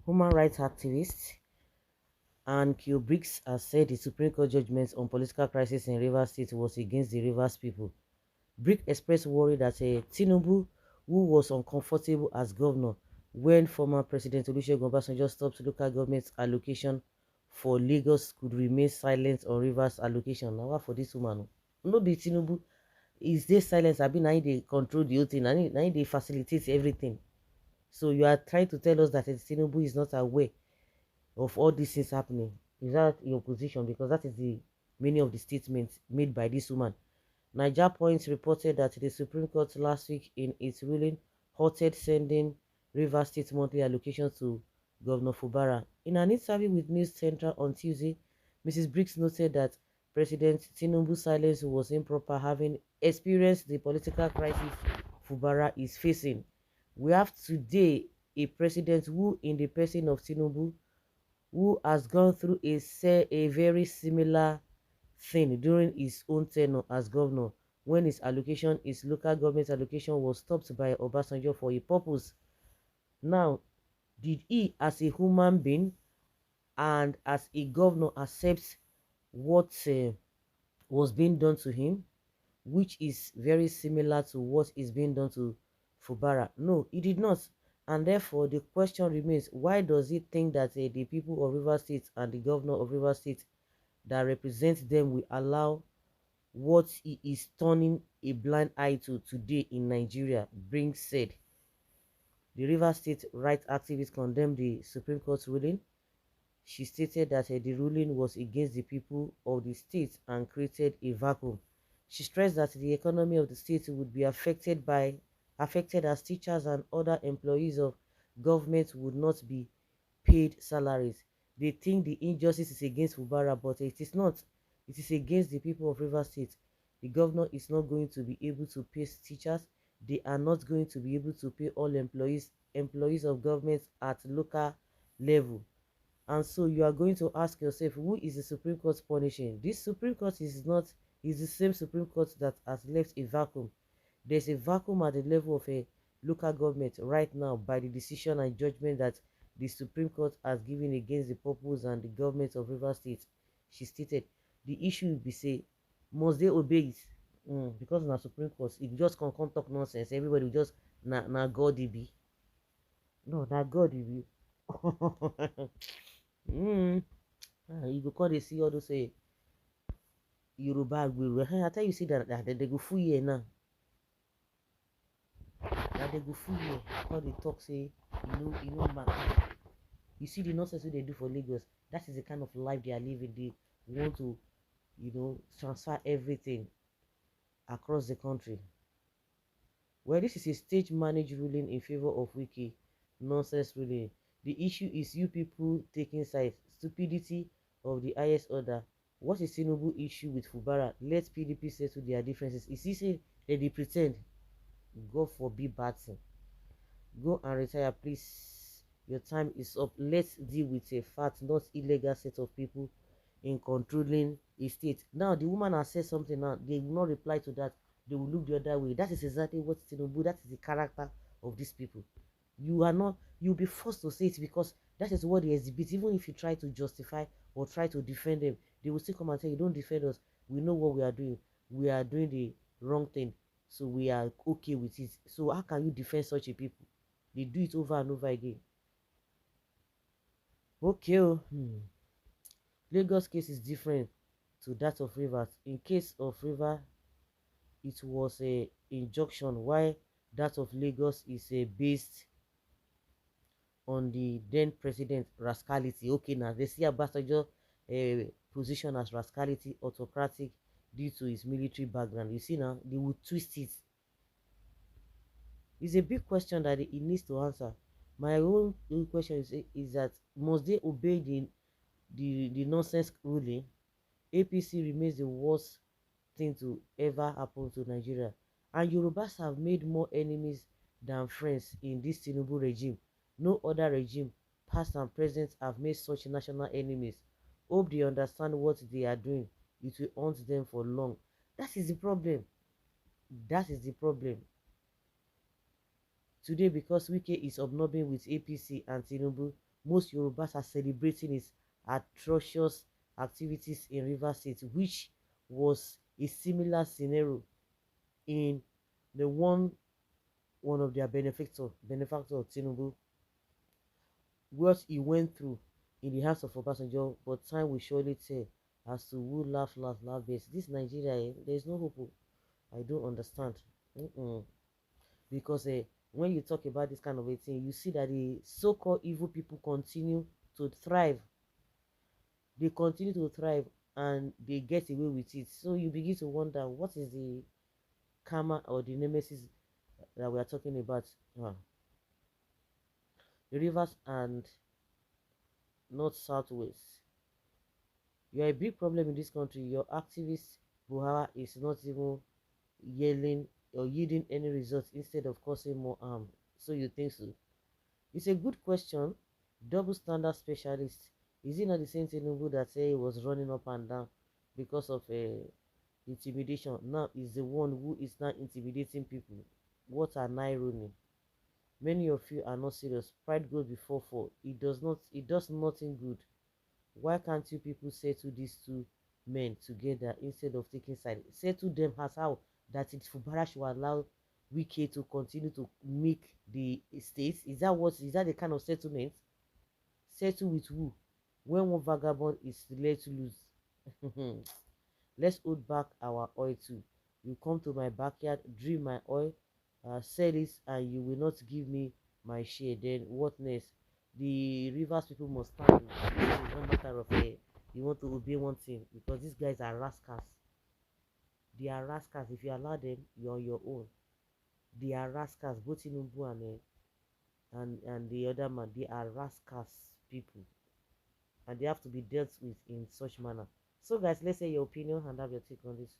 human rights activist and Q Briggs has said the Supreme Court judgment on political crisis in Rivers State was against the Rivers people. Briggs expressed worry that Tinubu, who was uncomfortable as governor when former President Olusegun Obasanjo stopped local government allocation for Lagos, could remain silent on Rivers allocation. Now, what for this woman? No be Tinubu. Is this silence? I mean, now they control the whole thing. Now they facilitate everything. So you are trying to tell us that Tinubu is not aware of all these things happening. Is that your position? Because that is the many of the statements made by this woman. Niger Point reported that the Supreme Court last week in its ruling halted sending Rivers State monthly allocations to Governor Fubara. In an interview with News Central on Tuesday, Mrs. Briggs noted that President Tinubu's silence was improper, having experienced the political crisis Fubara is facing. We have today a president who, in the person of Tinubu, who has gone through a very similar thing during his own tenure as governor, when his local government allocation was stopped by Obasanjo for a purpose. Now, did he as a human being and as a governor accept what was being done to him, which is very similar to what is being done to Fubara? No, he did not. And therefore, the question remains, why does he think that the people of River State and the governor of River State that represents them will allow what he is turning a blind eye to today in Nigeria? Brings said. The River State rights activist condemned the Supreme Court's ruling. She stated that the ruling was against the people of the state and created a vacuum. She stressed that the economy of the state would be affected as teachers and other employees of government would not be paid salaries. They think the injustice is against Fubara, but it is not. It is against the people of River State. The governor is not going to be able to pay teachers. They are not going to be able to pay all employees of government at local level. And so you are going to ask yourself, who is the Supreme Court punishing? This Supreme Court is the same Supreme Court that has left a vacuum. There's a vacuum at the level of a local government right now by the decision and judgment that the Supreme Court has given against the purpose and the government of River State. She stated the issue will be say, must they obey it? Because na Supreme Court, if you just come talk nonsense, everybody will just na God it be. No, na God it be. You go call they see all those say Yoruba will. I tell you see that they go full year now. That they go full year. Call they talk say you know man. You see the nonsense they do for Lagos. That is the kind of life they are living. They want to, transfer everything across the country. Well, this is a stage managed ruling in favor of Wiki. Nonsense ruling. The issue is you people taking sides. Stupidity of the highest order. What is Tinubu issue with Fubara? Let PDP settle their differences. Is he saying that they pretend? God forbid bad thing. Go and retire, please. Your time is up. Let's deal with a fact, not illegal set of people in controlling a state. Now, the woman has said something now. They will not reply to that. They will look the other way. That is exactly what Tinubu, that is the character of these people. You'll be forced to say it because that is what they exhibit. Even if you try to justify or try to defend them, they will still come and tell you, don't defend us. We know what we are doing. We are doing the wrong thing. So we are okay with it. So how can you defend such a people? They do it over and over again. Okay. Lagos case is different to that of Rivers. In case of River, it was a injunction, while that of Lagos is based on the then president rascality. Okay, now they see Obasanjo position as rascality, autocratic due to his military background. You see now, they will twist it. It's a big question that he needs to answer. My own question is that must they obey the nonsense ruling? APC remains the worst thing to ever happen to Nigeria. And Yorubas have made more enemies than friends in this Tinubu regime. No other regime, past and present, have made such national enemies. Hope they understand what they are doing. It will haunt them for long. That is the problem. That is the problem. Today, because Wike is obnobbing with APC and Tinubu, most Yorubas are celebrating his atrocious activities in River State, which was a similar scenario in the one of their benefactor Tinubu, what he went through in the house of Obasanjo, but time will surely tell as to who laugh best. This Nigeria, there is no hope. I don't understand. Mm-mm. Because when you talk about this kind of a thing, you see that the so-called evil people continue to thrive. They continue to thrive and they get away with it. So you begin to wonder what is the karma or the nemesis that we are talking about. The rivers and north southwest. You are a big problem in this country. Your activist Buhara is not even yelling or yielding any results instead of causing more harm. So you think so? It's a good question. Double standard specialist. Is it not the same Tinubu that say he was running up and down because of intimidation? Now is the one who is now intimidating people. What an irony. Many of you are not serious. Pride goes before fall. It does not. It does nothing good. Why can't you people settle these two men together instead of taking side? Settle them as how that it Fubara should allow Wike to continue to make the states. Is that the kind of settlement? Settle with who? When one vagabond is let loose. Let's hold back our oil too. You come to my backyard, drill my oil, sell it, and you will not give me my share. Then what next? The rivers people must stand. It's no matter of you want to obey one thing because these guys are rascals. They are rascals. If you allow them, you're on your own. They are rascals. Both Tinubu and the other man, they are rascals people, and they have to be dealt with in such manner. So, guys, let's say your opinion and have your take on this.